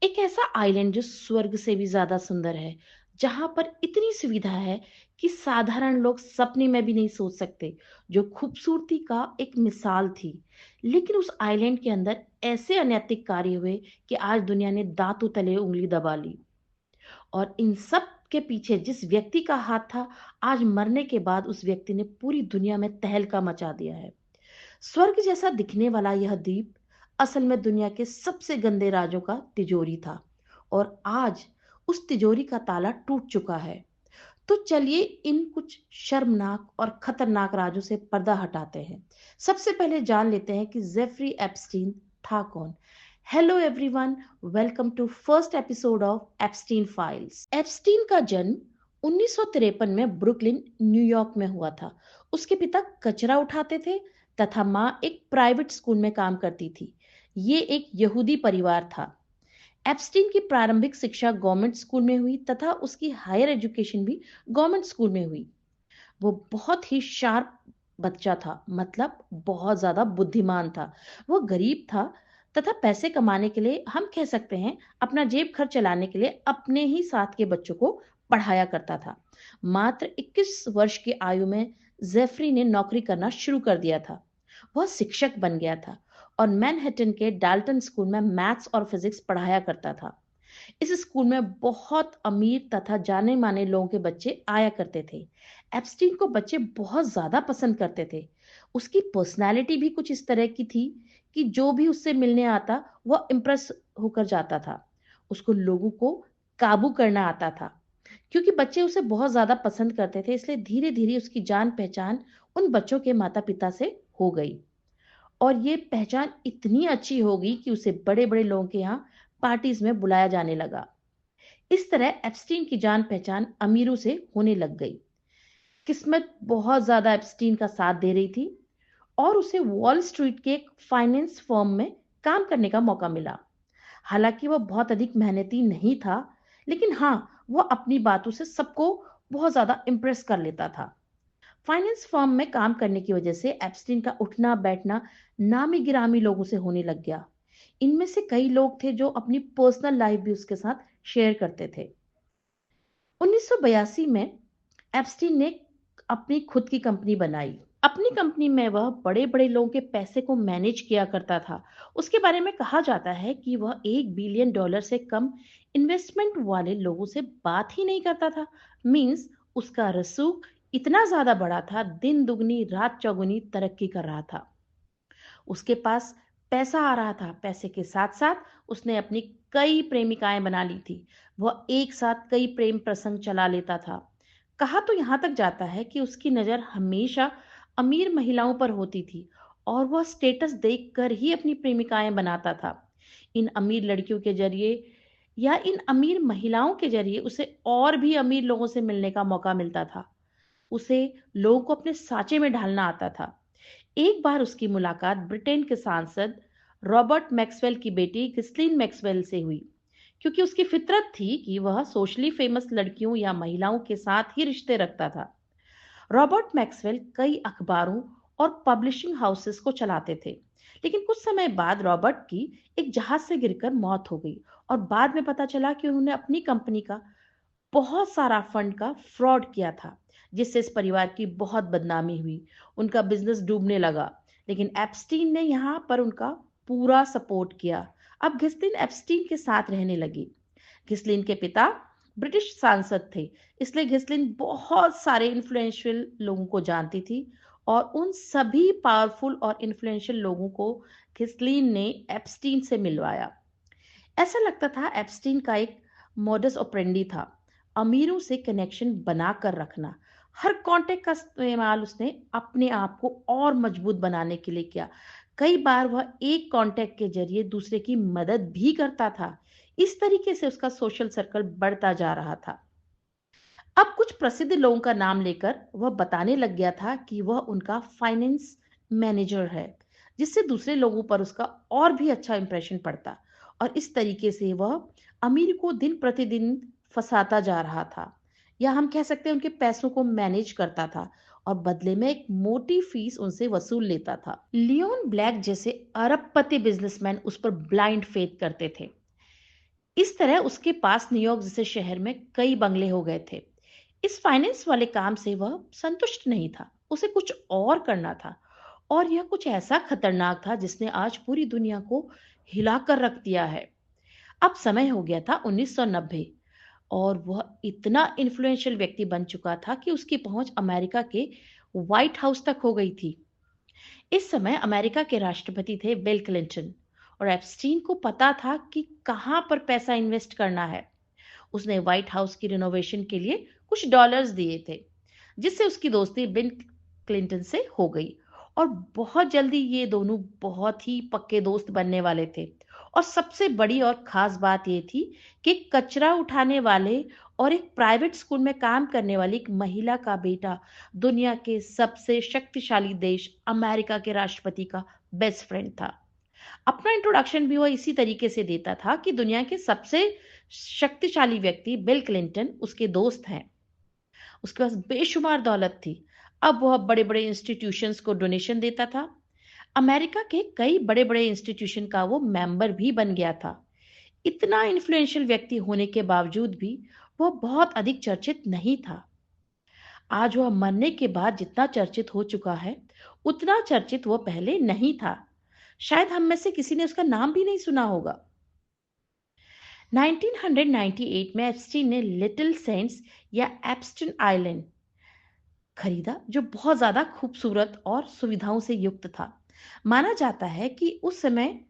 एक ऐसा आइलैंड जो स्वर्ग से भी ज्यादा सुंदर है, जहां पर इतनी सुविधा है कि साधारण लोग सपने में भी नहीं सोच सकते, जो खूबसूरती का एक मिसाल थी। लेकिन उस आइलैंड के अंदर ऐसे अनैतिक कार्य हुए कि आज दुनिया ने दांतों तले उंगली दबा ली। और इन सब के पीछे जिस व्यक्ति का हाथ था, आज मरने के बाद उस व्यक्ति ने पूरी दुनिया में तहलका मचा दिया है। स्वर्ग जैसा दिखने वाला यह द्वीप असल में दुनिया के सबसे गंदे राजों का तिजोरी था, और आज उस तिजोरी का ताला टूट चुका है। तो चलिए इन कुछ शर्मनाक और खतरनाक राजों से पर्दा हटाते हैं। सबसे पहले जान लेते हैं कि जेफरी एप्स्टीन था कौन। Hello everyone, welcome to first episode of Epstein files. Epstein का जन्म 1953 में ब्रुकलिन, न्यूयॉर्क में हुआ था। उसके पिता कचरा उठाते थे तथा माँ एक प्राइवेट स्कूल में काम करती थी। ये एक यहूदी परिवार था। एप्स्टीन की प्रारंभिक शिक्षा गवर्नमेंट स्कूल में हुई तथा उसकी हायर एजुकेशन भी गवर्नमेंट स्कूल में हुई। वो बहुत ही शार्प बच्चा था, मतलब बहुत ज्यादा बुद्धिमान था। वो गरीब था तथा पैसे कमाने के लिए, हम कह सकते हैं अपना जेब खर्च चलाने के लिए, अपने ही साथ के बच्चों को पढ़ाया करता था। मात्र 21 वर्ष की आयु में जेफरी ने नौकरी करना शुरू कर दिया था। वह शिक्षक बन गया था और मैनहट्टन के डाल्टन स्कूल में मैथ्स और फिजिक्स पढ़ाया करता था। इस स्कूल में बहुत अमीर तथा जाने माने लोगों के बच्चे आया करते थे। एप्स्टीन को बच्चे बहुत ज्यादा पसंद करते थे। उसकी पर्सनालिटी भी कुछ इस तरह की थी कि जो भी उससे मिलने आता वह इम्प्रेस होकर जाता था। उसको लोगों को काबू करना आता था। क्योंकि बच्चे उसे बहुत ज्यादा पसंद करते थे, इसलिए धीरे धीरे उसकी जान पहचान उन बच्चों के माता पिता से हो गई। और ये पहचान इतनी अच्छी हो गई कि उसे बड़े बड़े लोगों के यहाँ पार्टीज में बुलाया जाने लगा। इस तरह एप्स्टीन की जान पहचान अमीरों से होने लग गई। किस्मत बहुत ज्यादा एप्स्टीन का साथ दे रही थी और उसे वॉल स्ट्रीट के एक फाइनेंस फर्म में काम करने का मौका मिला। हालांकि वह बहुत अधिक मेहनती नहीं था, लेकिन हाँ, वह अपनी बातों से सबको बहुत ज्यादा इम्प्रेस कर लेता था। फाइनेंस फर्म में काम करने की वजह से एप्स्टीन का उठना बैठना नामी गिरामी लोगों से होने लग गया। इनमें से कई लोग थे जो अपनी पर्सनल लाइफ भी उसके साथ शेयर करते थे। 1982 में एप्स्टीन ने अपनी खुद की कंपनी बनाई। अपनी कंपनी में वह बड़े बड़े लोगों के पैसे को मैनेज किया करता था। उसके बारे में कहा जाता है कि वह $1 बिलियन से कम इन्वेस्टमेंट वाले लोगों से बात ही नहीं करता था। मींस उसका रसूख इतना ज्यादा बड़ा था, दिन दुगनी रात चौगुनी तरक्की कर रहा था। उसके पास पैसा आ रहा था, पैसे के साथ साथ उसने अपनी कई प्रेमिकाएं बना ली थी। वह एक साथ कई प्रेम प्रसंग चला लेता था। कहा तो यहां तक जाता है कि उसकी नजर हमेशा अमीर महिलाओं पर होती थी और वह स्टेटस देखकर ही अपनी प्रेमिकाएं बनाता था। इन अमीर लड़कियों के जरिए या इन अमीर महिलाओं के जरिए उसे और भी अमीर लोगों से मिलने का मौका मिलता था। उसे लोगों को अपने साँचे में ढालना आता था। एक बार उसकी मुलाकात ब्रिटेन के सांसद रॉबर्ट मैक्सवेल की बेटी घिस्लीन मैक्सवेल से हुई। क्योंकि उसकी फितरत थी कि वह सोशली फेमस लड़कियों या महिलाओं के साथ ही रिश्ते रखता था। रॉबर्ट मैक्सवेल कई अखबारों और पब्लिशिंग हाउसेस को चलाते थे, लेकिन कुछ समय बाद रॉबर्ट की एक जहाज से गिरकर मौत हो गई और बाद में पता चला कि उन्होंने अपनी कंपनी का बहुत सारा फंड का फ्रॉड किया था, जिससे इस परिवार की बहुत बदनामी हुई। उनका बिजनेस डूबने लगा, लेकिन एप्स्टीन ने यहाँ पर उनका पूरा सपोर्ट किया। अब घिस्लिन एप्स्टीन के साथ रहने लगी। घिस्लिन के पिता ब्रिटिश सांसद थे, इसलिए घिस्लिन बहुत सारे इन्फ्लुएंशियल लोगों को जानती थी और उन सभी पावरफुल और इन्फ्लुएंशियल लोगों को घिस्लिन ने एप्स्टीन से मिलवाया। ऐसा लगता था एप्स्टीन का एक मोडस ऑपरेंडी था, अमीरों से कनेक्शन बनाकर रखना। हर कांटेक्ट का इस्तेमाल उसने अपने आप को और मजबूत बनाने के लिए किया। कई बार वह एक कांटेक्ट के जरिए दूसरे की मदद भी करता था। इस तरीके से उसका सोशल सर्कल बढ़ता जा रहा था। अब कुछ प्रसिद्ध लोगों का नाम लेकर वह बताने लग गया था कि वह उनका फाइनेंस मैनेजर है, जिससे दूसरे लोगों पर उसका और भी अच्छा इंप्रेशन पड़ता। और इस तरीके से वह अमीर को दिन प्रतिदिन फंसाता जा रहा था, या हम कह सकते हैं उनके पैसों को मैनेज करता था और बदले में एक मोटी फीस उनसे वसूल लेता था। लियोन ब्लैक जैसे अरबपति बिजनेसमैन उस पर ब्लाइंड फेथ करते थे। इस तरह उसके पास न्यूयॉर्क जैसे शहर में कई बंगले हो गए थे। इस फाइनेंस वाले काम से वह संतुष्ट नहीं था, उसे कुछ और करना था। और यह कुछ ऐसा खतरनाक था जिसने आज पूरी दुनिया को हिलाकर रख दिया है। अब समय हो गया था 1990, और वह इतना इन्फ्लुएंशियल व्यक्ति बन चुका था कि उसकी पहुंच अमेरिका के व्हाइट हाउस तक हो गई थी। इस समय अमेरिका के राष्ट्रपति थे बिल क्लिंटन, और एप्स्टीन को पता था कि कहां पर पैसा इन्वेस्ट करना है। उसने व्हाइट हाउस की रिनोवेशन के लिए कुछ डॉलर्स दिए थे, जिससे उसकी दोस्ती बिल क्लिंटन से हो गई। और बहुत जल्दी ये दोनों बहुत ही पक्के दोस्त बनने वाले थे। और सबसे बड़ी और खास बात ये थी कि कचरा उठाने वाले और एक प्राइवेट स्कूल में काम करने वाली एक महिला का बेटा दुनिया के सबसे शक्तिशाली देश अमेरिका के राष्ट्रपति का बेस्ट फ्रेंड था। अपना इंट्रोडक्शन भी वह इसी तरीके से देता था कि दुनिया के सबसे शक्तिशाली व्यक्ति बिल क्लिंटन उसके दोस्त हैं। उसके पास बेशुमार दौलत थी। अब वह बड़े-बड़े इंस्टीट्यूशंस को डोनेशन देता था। अमेरिका के कई बड़े-बड़े इंस्टीट्यूशन का वो मेंबर भी बन गया था। इतना इन्फ्लुएंशियल व्यक्ति होने के बावजूद भी वह बहुत अधिक चर्चित नहीं था। आज वह मरने के बाद जितना चर्चित हो चुका है, उतना चर्चित वो पहले नहीं था। शायद हम में से किसी ने उसका नाम भी नहीं सुना होगा। 1998 में एप्स्टीन ने लिटिल सेंट्स या एप्स्टन आइलैंड खरीदा, जो बहुत ज्यादा खूबसूरत और सुविधाओं से युक्त था। माना जाता है कि उस समय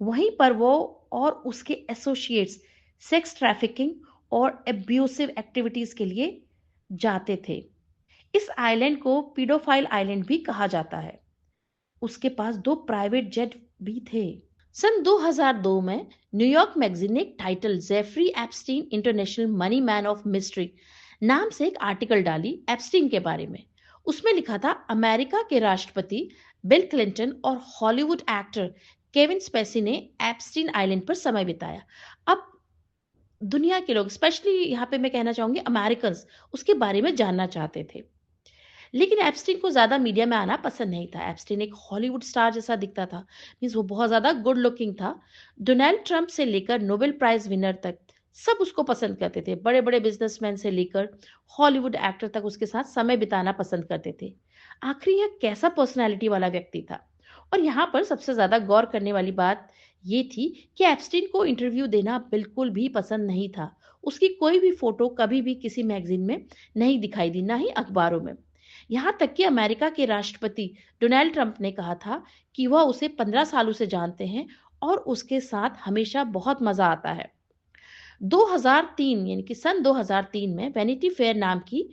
वहीं पर वो और उसके एसोसिएट्स सेक्स ट्रैफिकिंग और एब्यूसिव एक्टिविटीज के लिए जाते थे। इस आइलैंड को पीडोफाइल आइलैंड भी कहा जाता है। उसके पास दो प्राइवेट जेट भी थे। सन 2002 में न्यूयॉर्क मैगजीन ने एक title Jeffrey Epstein international money man of mystery नाम से एक आर्टिकल डाली एप्स्टीन के बारे में। उसमें लिखा था, अमेरिका के राष्ट्रपति बिल क्लिंटन और हॉलीवुड एक्टर केविन स्पेसी ने एप्स्टीन आइलैंड पर समय बिताया। अब दुनिया के लोग, स्पेशली यहाँ पे मैं कहना चाहूंगी अमेरिकन, उसके बारे में जानना चाहते थे। लेकिन एप्स्टीन को ज्यादा मीडिया में आना पसंद नहीं था। एप्स्टीन एक हॉलीवुड स्टार जैसा दिखता था, मीन्स वो बहुत ज्यादा गुड लुकिंग था। डोनाल्ड ट्रंप से लेकर नोबेल प्राइज विनर तक सब उसको पसंद करते थे। बड़े बड़े बिजनेसमैन से लेकर हॉलीवुड एक्टर तक उसके साथ समय बिताना पसंद करते थे। आखिर यह कैसा पर्सनैलिटी वाला व्यक्ति था। और यहाँ पर सबसे ज्यादा गौर करने वाली बात ये थी कि एप्स्टीन को इंटरव्यू देना बिल्कुल भी पसंद नहीं था। उसकी कोई भी फोटो कभी भी किसी मैगजीन में नहीं दिखाई दी, ना ही अखबारों में। यहाँ तक कि अमेरिका के राष्ट्रपति डोनाल्ड ट्रंप ने कहा था कि वह उसे 15 सालों से जानते हैं और उसके साथ हमेशा बहुत मजा आता है। 2003 यानी कि सन 2003 में वैनिटी फेयर नाम की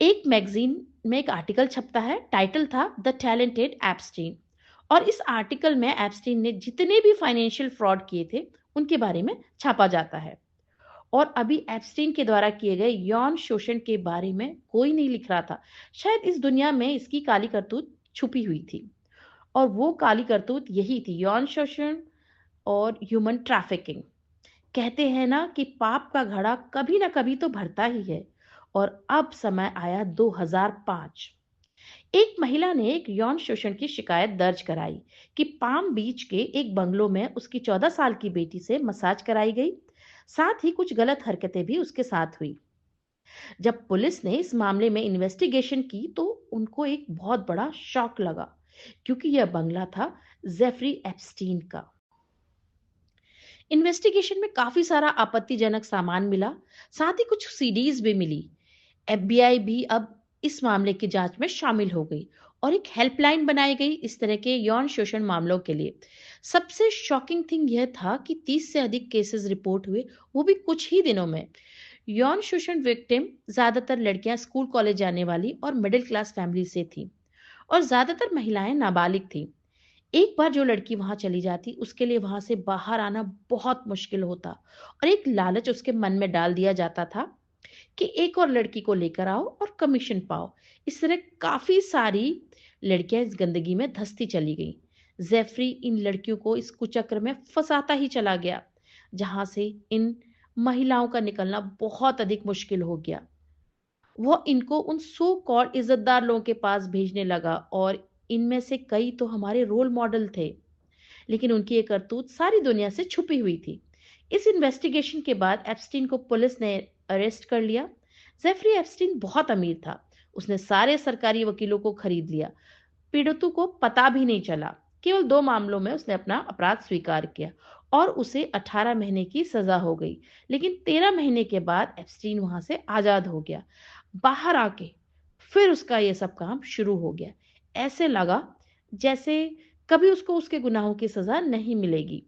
एक मैगजीन में एक आर्टिकल छपता है। टाइटल था द टैलेंटेड एप्स्टीन। और इस आर्टिकल में एप्स्टीन ने जितने भी फाइनेंशियल फ्रॉड किए थे उनके बारे में छापा जाता है। और अभी एप्स्टीन के द्वारा किए गए यौन शोषण के बारे में कोई नहीं लिख रहा था। शायद इस दुनिया में इसकी काली करतूत छुपी हुई थी, और वो काली करतूत यही थी, यौन शोषण और ह्यूमन ट्रैफिकिंग। कहते हैं ना कि पाप का घड़ा कभी ना कभी तो भरता ही है। और अब समय आया 2005। एक महिला ने एक यौन शोषण की शिकायत दर्ज कराई कि पाम बीच के एक बंगलो में उसकी 14 साल की बेटी से मसाज कराई गई। साथ ही कुछ गलत हरकतें भी उसके साथ हुई। जब पुलिस ने इस मामले में इन्वेस्टिगेशन की तो उनको एक बहुत बड़ा शॉक लगा, क्योंकि यह बंगला था जेफरी एप्स्टीन का। इन्वेस्टिगेशन में काफी सारा आपत्तिजनक सामान मिला, साथ ही कुछ सीडीज भी मिली। एफबीआई भी अब इस मामले की जांच में शामिल हो गई और एक हेल्पलाइन बनाई गई इस तरह के यौन शोषण मामलों के लिए। सबसे शॉकिंग थिंग यह था कि 30 से अधिक केसेस रिपोर्ट हुए, वो भी कुछ ही दिनों में। यौन शोषण विक्टिम ज्यादातर लड़कियां स्कूल कॉलेज जाने वाली और मिडिल क्लास फैमिली से थी, और ज्यादातर महिलाएं नाबालिग थी। एक बार जो लड़की वहां चली जाती उसके लिए वहां से बाहर आना बहुत मुश्किल होता, और एक लालच उसके मन में डाल दिया जाता था कि एक और लड़की को लेकर आओ और कमीशन पाओ। इस तरह काफी सारी लड़कियां इस गंदगी में धंसती चली गई। जेफरी इन लड़कियों को इस कुचक्र में फंसाता ही चला गया, जहां से इन महिलाओं का निकलना बहुत अधिक मुश्किल हो गया। वह इनको उन सो कॉल्ड इज्जतदार लोगों के पास भेजने लगा, और इनमें से कई तो हमारे रोल मॉडल थे। लेकिन उनकी ये करतूत सारी दुनिया से छुपी हुई थी। इस इन्वेस्टिगेशन के बाद एप्स्टीन को पुलिस ने अरेस्ट कर लिया। जेफरी एप्स्टीन बहुत अमीर था। उसने सारे सरकारी वकीलों को खरीद लिया। पीड़ितों को पता भी नहीं चला। केवल 2 मामलों में उसने अपना अपराध स्वीकार किया और उसे 18 महीने की सजा हो गई। लेकिन 13 महीने के बाद एप्स्टीन वहां से आजाद हो गया। बाहर आके फिर उसका ये सब काम शुरू हो गया। ऐसे लगा जैसे कभी उसको उसके गुनाहों की सजा नहीं मिलेगी।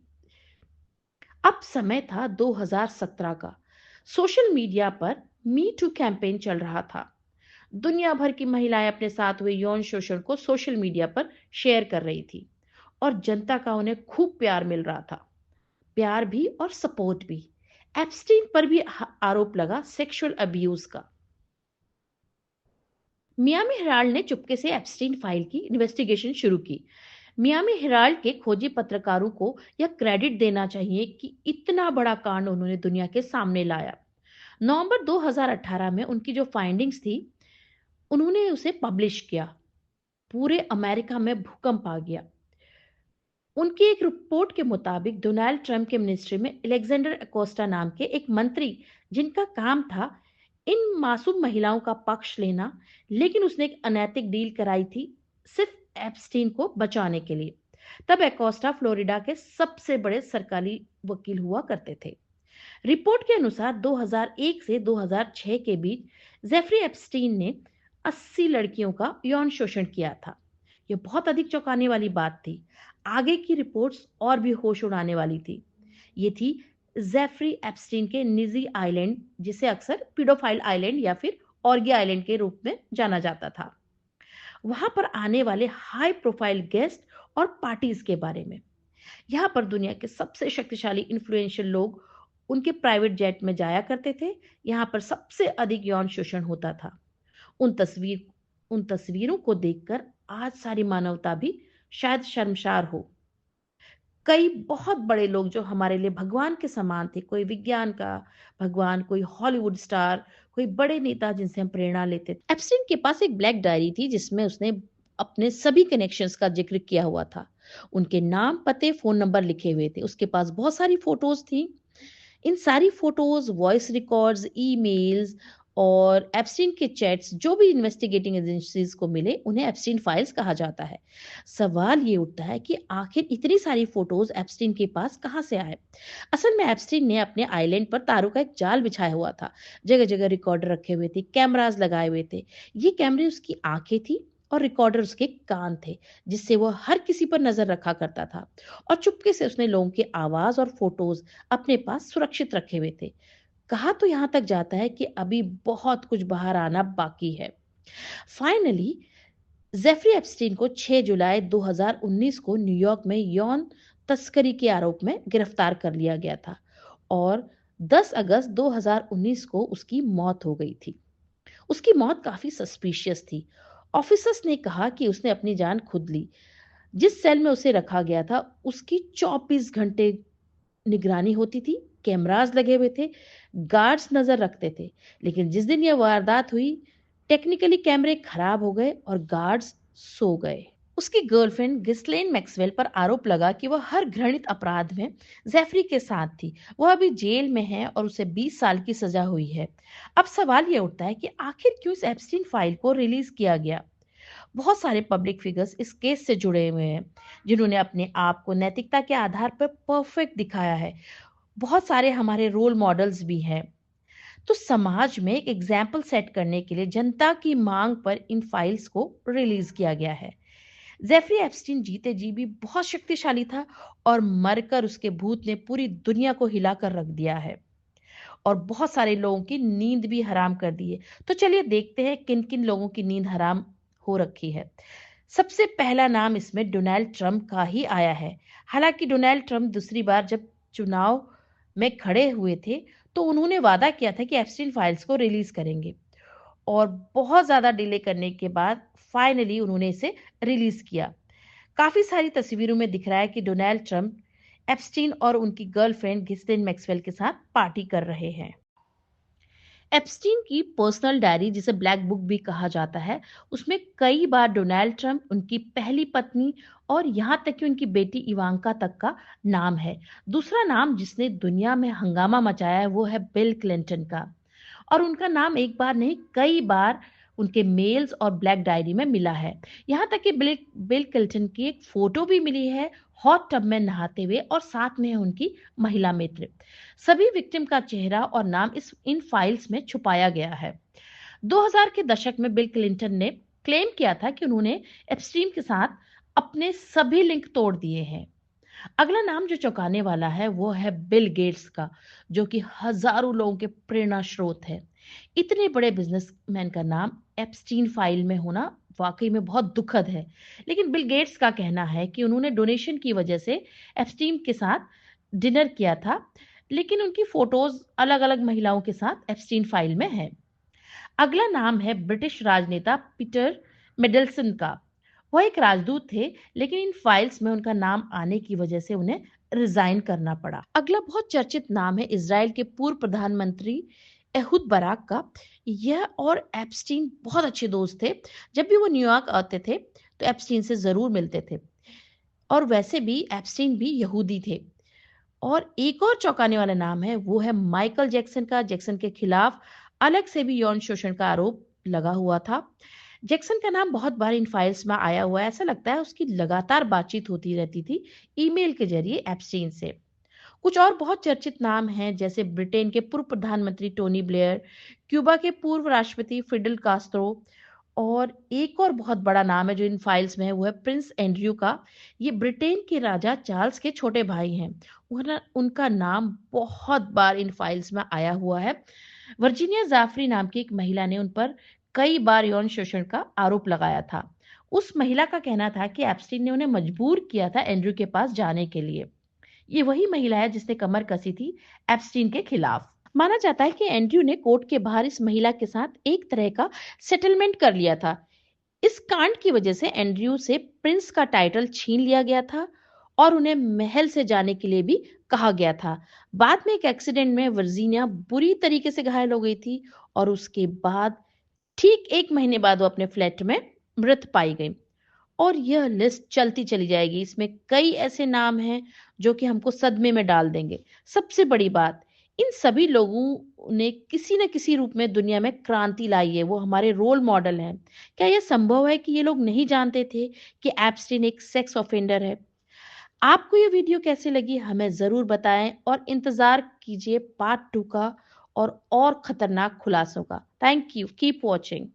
अब समय था 2017 का। सोशल मीडिया पर मी टू कैंपेन चल रहा था। दुनिया भर की महिलाएं अपने साथ हुए यौन शोषण को सोशल मीडिया पर शेयर कर रही थी और जनता का उन्हें खूब प्यार मिल रहा था। प्यार भी और सपोर्ट भी। एप्स्टीन पर भी आरोप लगा सेक्सुअल अब्यूज का। मियामी हेराल्ड ने चुपके से एप्स्टीन फाइल की इन्वेस्टिगेशन शुरू की। मियामी हेराल्ड के खोजी पत्रकारों को यह क्रेडिट देना चाहिए कि इतना बड़ा कांड उन्होंने दुनिया के सामने लाया। नवंबर 2018 में उनकी जो फाइंडिंग्स थी, उन्होंने उसे पब्लिश किया। पूरे अमेरिका में भूकंप आ गया। उनकी एक रिपोर्ट के मुताबिक डोनाल्ड ट्रंप के मिनिस्ट्री में अलेक्जेंडर अकोस्टा नाम के एक मंत्री, जिनका काम था इन मासूम महिलाओं का पक्ष लेना, लेकिन उसने एक अनैतिक डील कराई थी सिर्फ एप्स्टीन को बचाने के लिए। तब अकोस्टा फ्लोरिडा के सबसे बड़े सरकारी वकील हुआ करते थे। रिपोर्ट के अनुसार 2001 से 2006 के बीच जेफरी एप्स्टीन ने 80 लड़कियों का यौन शोषण किया था। यह बहुत अधिक चौंकाने वाली बात थी। आगे की रिपोर्ट्स और भी होश उड़ाने वाली थी। ये थी जेफरी एप्स्टीन के निजी आइलैंड, जिसे अक्सर पीडोफाइल आइलैंड या फिर ऑर्गी आइलैंड के रूप में जाना जाता था। वहां पर आने वाले हाई प्रोफाइल गेस्ट और पार्टीज के बारे में। यहाँ पर दुनिया के सबसे शक्तिशाली इन्फ्लुएंशियल लोग उनके प्राइवेट जेट में जाया करते थे। यहाँ पर सबसे अधिक यौन शोषण होता था। उन तस्वीरों को देखकर आज सारी मानवता भी शायद शर्मसार हो। कई बहुत बड़े लोग जो हमारे लिए भगवान के समान थे, कोई विज्ञान का भगवान, कोई हॉलीवुड स्टार, कोई बड़े नेता जिनसे हम प्रेरणा लेते थे। एप्स्टीन के पास एक ब्लैक डायरी थी जिसमें उसने अपने सभी कनेक्शंस का जिक्र किया हुआ था। उनके नाम, पते, फोन नंबर लिखे हुए थे। उसके पास बहुत सारी फोटोज थी। इन सारी फोटोज, वॉइस रिकॉर्ड्स, ईमेल्स और एप्स्टीन के चैट्स जो भी इन्वेस्टिगेटिंग एजेंसीज को मिले, उन्हें एप्स्टीन फाइल्स कहा जाता है। सवाल ये उठता है कि आखिर इतनी सारी फोटोज एप्स्टीन के पास कहाँ से आए। असल में एप्स्टीन ने अपने आइलैंड पर तारों का एक जाल बिछाया हुआ था। जगह जगह रिकॉर्डर रखे हुए थे, कैमरास लगाए हुए थे। ये कैमरे उसकी आंखें थी और रिकॉर्डर उसके कान थे, जिससे वो हर किसी पर नजर रखा करता था। और चुपके से उसने लोगों की आवाज और फोटोज अपने पास सुरक्षित रखे हुए थे। कहा तो यहां तक जाता है कि अभी बहुत कुछ बाहर आना बाकी है। फाइनली जेफरी एप्स्टीन को 6 जुलाई 2019 को न्यूयॉर्क में यौन तस्करी के आरोप में गिरफ्तार कर लिया गया था और 10 अगस्त 2019 को उसकी मौत हो गई थी। उसकी मौत काफी सस्पिशियस थी। ऑफिसर्स ने कहा कि उसने अपनी जान खुद ली। जिस सेल में उसे रखा गया था, उसकी 24 घंटे निगरानी होती थी, कैमरास लगे हुए थे, गार्ड्स नजर रखते थे। लेकिन जिस दिन यह वारदात हुई, टेक्निकली कैमरे खराब हो गए और गार्ड्स सो गए। उसकी गर्लफ्रेंड गिस्लेन मैक्सवेल पर आरोप लगा कि वह हर घृणित अपराध में जेफरी के साथ थी। वह अभी जेल में है और उसे 20 साल की सजा हुई है। अब सवाल यह उठता है कि आखिर क्यों इस एप्स्टीन फाइल को रिलीज किया गया। बहुत सारे पब्लिक फिगर्स इस केस से जुड़े हुए हैं, जिन्होंने अपने आप को नैतिकता के आधार पर परफेक्ट दिखाया है। बहुत सारे हमारे रोल मॉडल्स भी हैं। तो समाज में एक एग्जाम्पल सेट करने के लिए जनता की मांग पर इन फाइल्स को रिलीज किया गया है। जेफरी एप्स्टीन जीते जी भी बहुत शक्तिशाली था और मरकर उसके भूत ने पूरी दुनिया को हिलाकर रख दिया है और बहुत सारे लोगों की नींद भी हराम कर दी है। तो चलिए देखते हैं किन किन लोगों की नींद हराम हो रखी है। सबसे पहला नाम इसमें डोनाल्ड ट्रंप का ही आया है। हालांकि डोनाल्ड ट्रंप दूसरी बार जब चुनाव में खड़े हुए थे, तो उन्होंने वादा किया था कि एप्स्टीन फाइल्स को रिलीज करेंगे और बहुत ज्यादा डिले करने के बाद फाइनली उन्होंने इसे रिलीज किया। काफी सारी तस्वीरों में दिख रहा है कि डोनाल्ड ट्रंप एप्स्टीन और उनकी गर्लफ्रेंड घिस्लेन मैक्सवेल के साथ पार्टी कर रहे हैं। एप्स्टीन की पर्सनल डायरी, जिसे ब्लैक बुक भी कहा जाता है, उसमें कई बार डोनाल्ड ट्रंप, उनकी पहली पत्नी और यहाँ तक कि उनकी बेटी इवांका तक का नाम है। दूसरा नाम जिसने दुनिया में हंगामा मचाया है वो है बिल क्लिंटन का, और उनका नाम एक बार नहीं कई बार उनके मेल्स और ब्लैक डायरी में मिला है। यहाँ तक कि बिल बिल क्लिंटन की एक फोटो भी मिली है हॉट टब में नहाते हुए, और साथ में है उनकी महिला मित्र। सभी विक्टिम का चेहरा और नाम इस इन फाइल्स में छुपाया गया है। 2000 के दशक में बिल क्लिंटन ने क्लेम किया था कि उन्होंने एप्स्टीन के साथ अपने सभी लिंक तोड़ दिए हैं। अगला नाम जो चौंकाने वाला है वो है बिल गेट्स का, जो कि हजारों लोगों के प्रेरणा स्रोत है। इतने बड़े बिजनेसमैन का नाम एप्स्टीन फाइल में होना वाकई में बहुत दुखद है। लेकिन बिल गेट्स का कहना है कि उन्होंने डोनेशन की वजह से एप्स्टीन के साथ डिनर किया था, लेकिन उनकी फोटोज अलग अलग महिलाओं के साथ एप्स्टीन फाइल में है। अगला नाम है ब्रिटिश राजनेता पीटर मिडलसन का। वह एक राजदूत थे, लेकिन इन फाइल्स में उनका नाम आने की वजह से उन्हें रिजाइन करना पड़ा। अगला बहुत चर्चित नाम है इजराइल के पूर्व प्रधानमंत्री एहुद बराक का। यह और एप्स्टीन बहुत अच्छे दोस्त थे। जब भी वो न्यूयॉर्क आते थे तो एप्स्टीन से जरूर मिलते थे, और वैसे भी एप्स्टीन भी यहूदी थे। और एक और चौंकाने वाला नाम है वो है माइकल जैक्सन का। जैक्सन के खिलाफ अलग से भी यौन शोषण का आरोप लगा हुआ था। जैक्सन का नाम बहुत बार इन फाइल्स में आया हुआ है। ऐसा लगता है उसकी लगातार बातचीत होती रहती थी ईमेल के जरिए एप्स्टीन से। कुछ और बहुत चर्चित नाम हैं, जैसे ब्रिटेन के पूर्व प्रधानमंत्री टोनी ब्लेयर, क्यूबा के पूर्व राष्ट्रपति फिडेल कास्त्रो, और एक और बहुत बड़ा नाम है जो इन फाइल्स में है वो है प्रिंस एंड्रयू का। ये ब्रिटेन के राजा चार्ल्स के छोटे भाई हैं। उनका नाम बहुत बार इन फाइल्स में आया हुआ है। वर्जीनिया जाफरी नाम की एक महिला ने उन पर कई बार यौन शोषण का आरोप लगाया था। उस महिला का कहना था कि एप्स्टीन ने उन्हें मजबूर किया था एंड्रयू के पास जाने के लिए। ये वही महिला है जिसने कमर कसी थी एप्स्टीन के खिलाफ। माना जाता है कि एंड्रयू ने कोर्ट के बाहर इस महिला के साथ एक तरह का सेटलमेंट कर लिया था। इस कांड की वजह से एंड्रयू से प्रिंस का टाइटल छीन लिया गया था और उन्हें महल से जाने के लिए भी कहा गया था। बाद में एक एक्सीडेंट में वर्जीनिया बुरी तरीके से घायल हो गई थी, और उसके बाद ठीक 1 महीने बाद वो अपने फ्लैट में मृत पाई गई। और यह लिस्ट चलती चली जाएगी। इसमें कई ऐसे नाम हैं जो कि हमको सदमे में डाल देंगे। सबसे बड़ी बात, इन सभी लोगों ने किसी न किसी रूप में दुनिया में क्रांति लाई है। वो हमारे रोल मॉडल हैं। क्या यह संभव है कि ये लोग नहीं जानते थे कि एप्स्टीन एक सेक्स ऑफेंडर है? आपको ये वीडियो कैसे लगी हमें जरूर बताएं, और इंतजार कीजिए पार्ट 2 का और खतरनाक खुलासों का। Thank you, keep watching.